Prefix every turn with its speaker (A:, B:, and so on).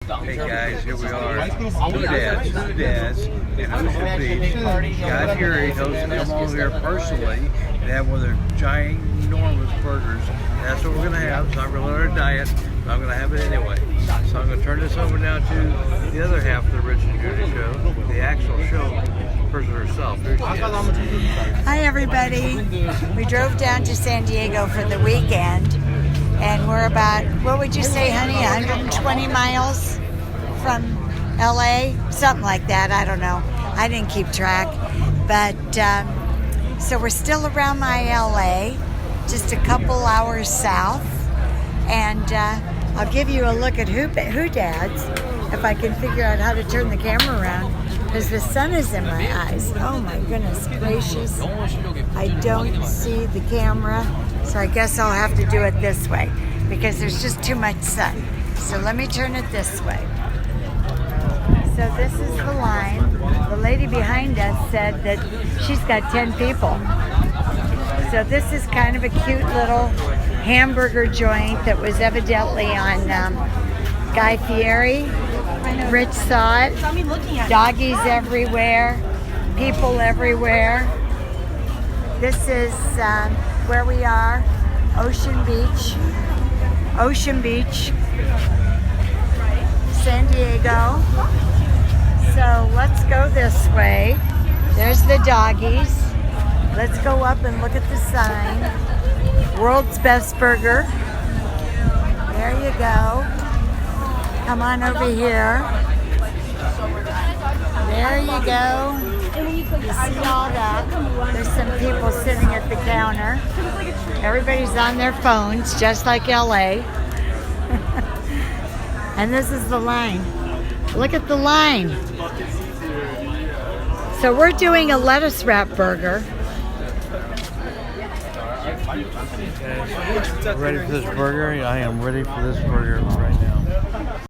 A: Hey guys, here we are. Hodads in Ocean Beach. Got here, he knows them all here personally, and have one of their giant, enormous burgers. That's what we're gonna have. It's not really our diet, but I'm gonna have it anyway. So I'm gonna turn this over now to the other half of the Rich and Judy show, the actual show person herself. Here she is.
B: Hi everybody. We drove down to San Diego for the weekend, and we're about, what would you say, honey, 120 miles from LA? Something like that, I don't know. I didn't keep track. But, so we're still around my LA, just a couple hours south. And I'll give you a look at Hodads, if I can figure out how to turn the camera around, because the sun is in my eyes. Oh my goodness gracious. I don't see the camera, so I guess I'll have to do it this way, because there's just too much sun. So let me turn it this way. So this is the line. The lady behind us said that she's got 10 people. So this is kind of a cute little hamburger joint that was evidently on Guy Fieri. Rich saw it. Doggies everywhere. People everywhere. This is where we are. Ocean Beach. Ocean Beach. San Diego. So let's go this way. There's the doggies. Let's go up and look at the sign. World's Best Burger. There you go. Come on over here. There you go. You see all that. There's some people sitting at the counter. Everybody's on their phones, just like LA. And this is the line. Look at the line. So we're doing a lettuce wrap burger.
A: Ready for this burger? I am ready for this burger right now.